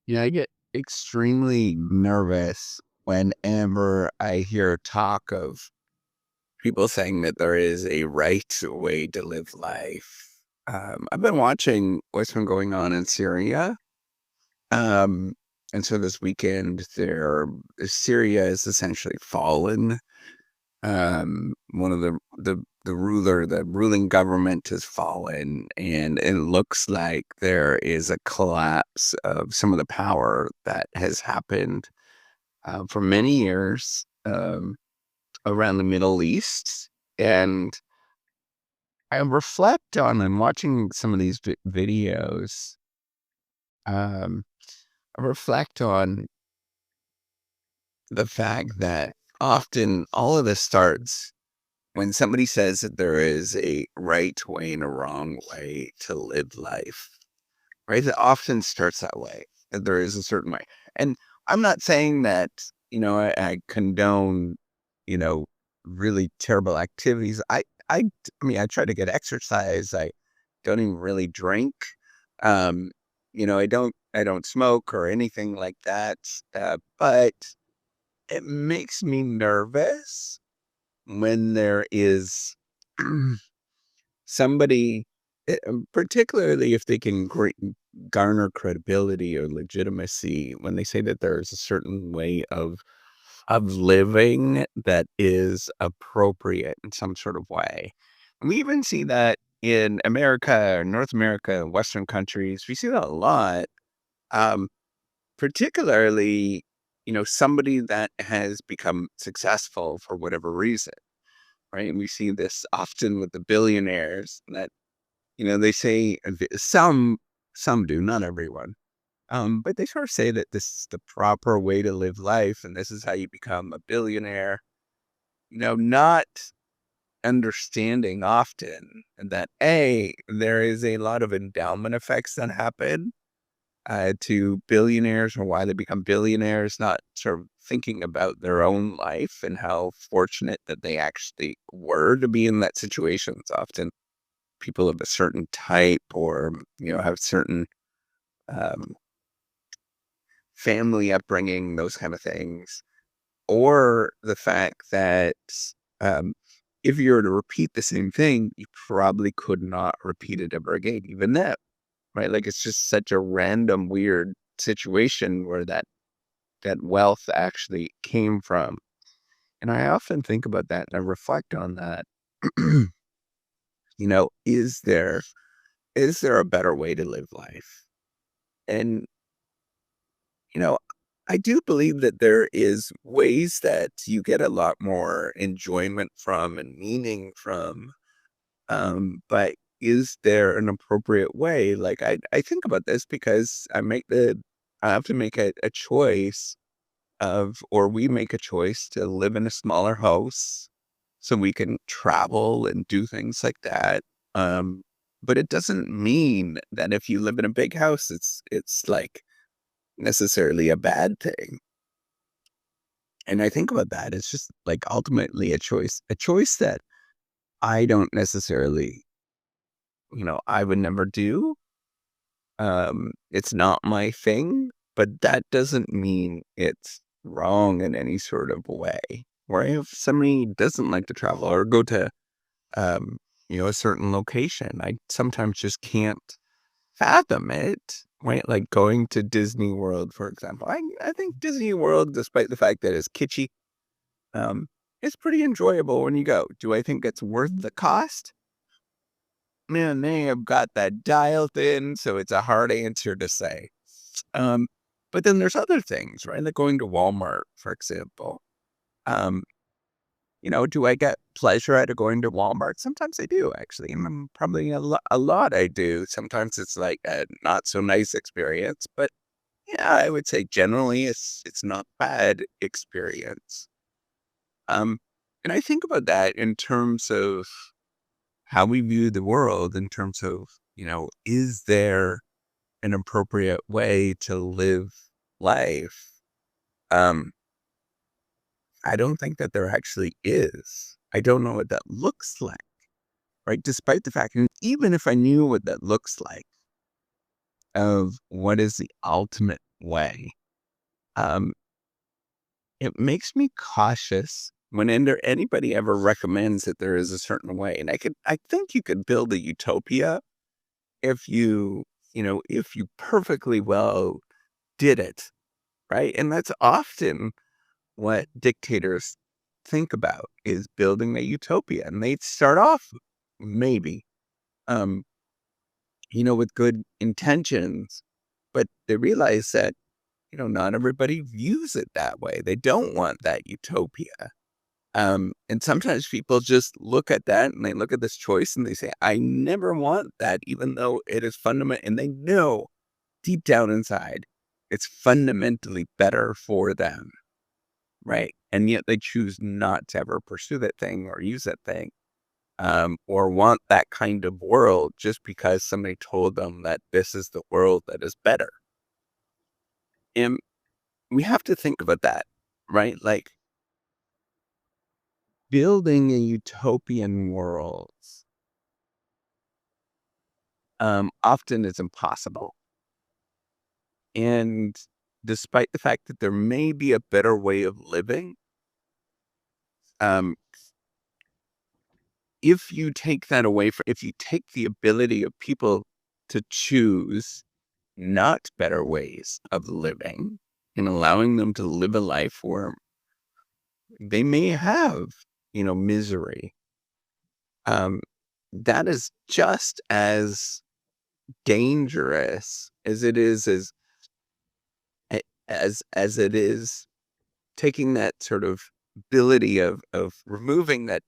I get extremely nervous whenever I hear talk of people saying that there is a right way to live life. I've been watching what's been going on in Syria. Um, and so this weekend, Syria is essentially fallen. One of the ruling government has fallen, and it looks like there is a collapse of some of the power that has happened for many years around the Middle East. And I reflect on and watching some of these videos. Um, I reflect on the fact that often all of this starts when somebody says that there is a right way and a wrong way to live life, right? It often starts that way, that there is a certain way. And I'm not saying that, I condone, you know, really terrible activities. I mean, I try to get exercise. I don't even really drink. Um, I don't smoke or anything like that. But it makes me nervous when there is somebody, particularly if they can garner credibility or legitimacy, when they say that there's a certain way of living that is appropriate in some sort of way. We even see that in America, North America, Western countries. We see that a lot. Um, Particularly, somebody that has become successful for whatever reason, right? And we see this often with the billionaires that, they say some do, not everyone. But they sort of say that this is the proper way to live life and this is how you become a billionaire, not understanding often that there is a lot of endowment effects that happen to billionaires or why they become billionaires, not sort of thinking about their own life and how fortunate that they actually were to be in that situation. It's often people of a certain type or, have certain um, family upbringing, those kind of things. Or the fact that um, if you were to repeat the same thing, you probably could not repeat it ever again, even that, right? Like it's just such a random, weird situation where that wealth actually came from. And I often think about that and I reflect on that. Is there a better way to live life? And, you know, I do believe that there is ways that you get a lot more enjoyment from and meaning from. But is there an appropriate way? Like I think about this because I have to make a choice or we make a choice to live in a smaller house so we can travel and do things like that. Um, but it doesn't mean that if you live in a big house, it's like necessarily a bad thing. And I think about that. It's just like ultimately a choice that I don't necessarily, I would never do. It's not my thing, but that doesn't mean it's wrong in any sort of way. Or if somebody doesn't like to travel or go to, um, a certain location, I sometimes just can't fathom it. Right, like going to Disney World, for example. I think Disney World, despite the fact that it's kitschy, um, it's pretty enjoyable when you go. Do I think it's worth the cost? Man, they have got that dialed in, so it's a hard answer to say. Um, but then there's other things, right? Like going to Walmart, for example. Um, do I get pleasure out of going to Walmart? Sometimes I do, actually. And probably a lot I do. Sometimes it's like a not so nice experience, but yeah, I would say generally it's not bad experience. Um, and I think about that in terms of how we view the world, in terms of, is there an appropriate way to live life? Um, I don't think that there actually is. I don't know what that looks like, right? Despite the fact, and even if I knew what that looks like, of what is the ultimate way. Um, it makes me cautious when anybody ever recommends that there is a certain way. And I think you could build a utopia if if you perfectly well did it, right? And that's often what dictators think about is building a utopia. And they start off maybe, um, with good intentions, but they realize that, not everybody views it that way. They don't want that utopia. And sometimes people just look at that and they look at this choice and they say, I never want that, even though it is fundamental. And they know deep down inside, it's fundamentally better for them. Right. And yet they choose not to ever pursue that thing or use that thing, or want that kind of world just because somebody told them that this is the world that is better. And we have to think about that, right? Like building a utopian world often is impossible. And despite the fact that there may be a better way of living, um, if you take that away if you take the ability of people to choose not better ways of living and allowing them to live a life where they may have, misery, um, that is just as dangerous as it is as it is taking that sort of ability of removing that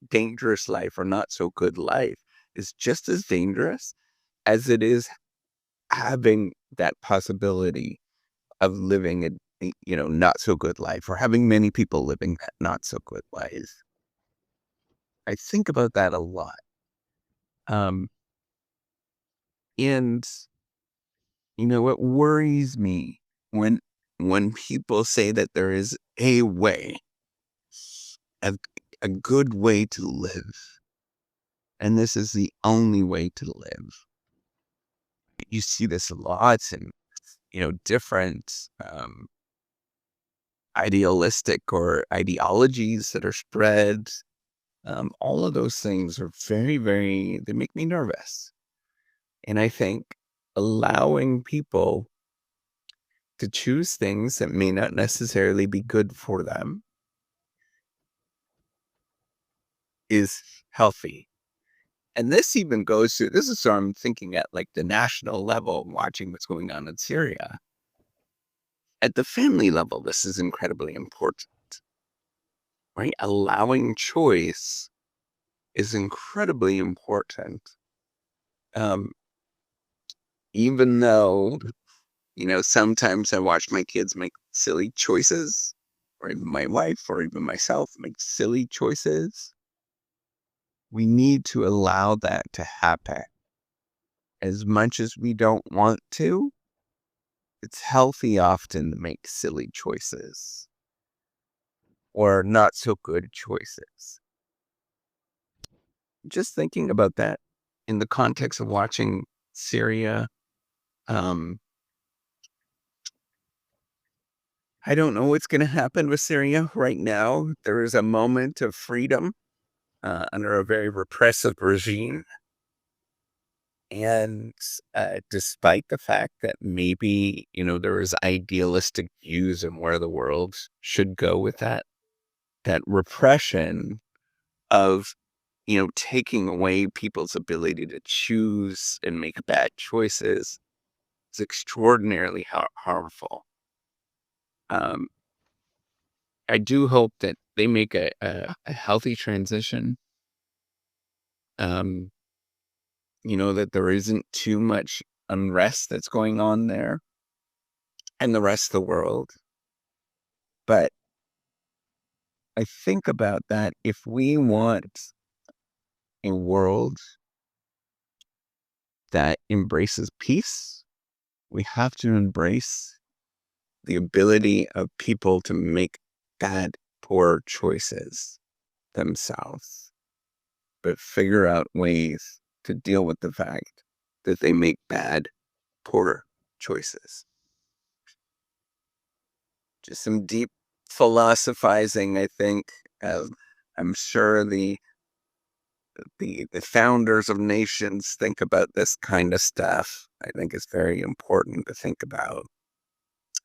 dangerous life or not so good life is just as dangerous as it is having that possibility of living a not so good life or having many people living that not so good life. I think about that a lot. Um, and what worries me when people say that there is a way, a, a good way to live, and this is the only way to live. You see this lots in different idealistic or ideologies that are spread. All of those things are very, very, they make me nervous. And I think allowing people to choose things that may not necessarily be good for them is healthy. And this even goes to, this is what I'm thinking at like the national level, watching what's going on in Syria. At the family level, this is incredibly important, right? Allowing choice is incredibly important. Um, Even though, sometimes I watch my kids make silly choices, or even my wife, or even myself make silly choices. We need to allow that to happen. As much as we don't want to, it's healthy often to make silly choices or not so good choices. Just thinking about that in the context of watching Syria, um, I don't know what's going to happen with Syria right now. There is a moment of freedom under a very repressive regime. And despite the fact that maybe, there is idealistic views in where the world should go with that repression of, taking away people's ability to choose and make bad choices is extraordinarily harmful. Um, I do hope that they make a healthy transition. Um, that there isn't too much unrest that's going on there and the rest of the world. But I think about that. If we want a world that embraces peace, we have to embrace the ability of people to make bad, poor choices themselves, but figure out ways to deal with the fact that they make bad, poor choices. just some deep philosophizing, I think. Uh, I'm sure the founders of nations think about this kind of stuff. I think it's very important to think about.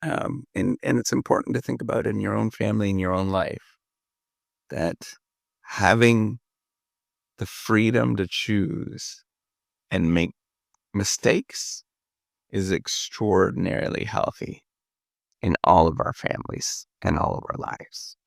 And it's important to think about in your own family, in your own life, that having the freedom to choose and make mistakes is extraordinarily healthy in all of our families and all of our lives.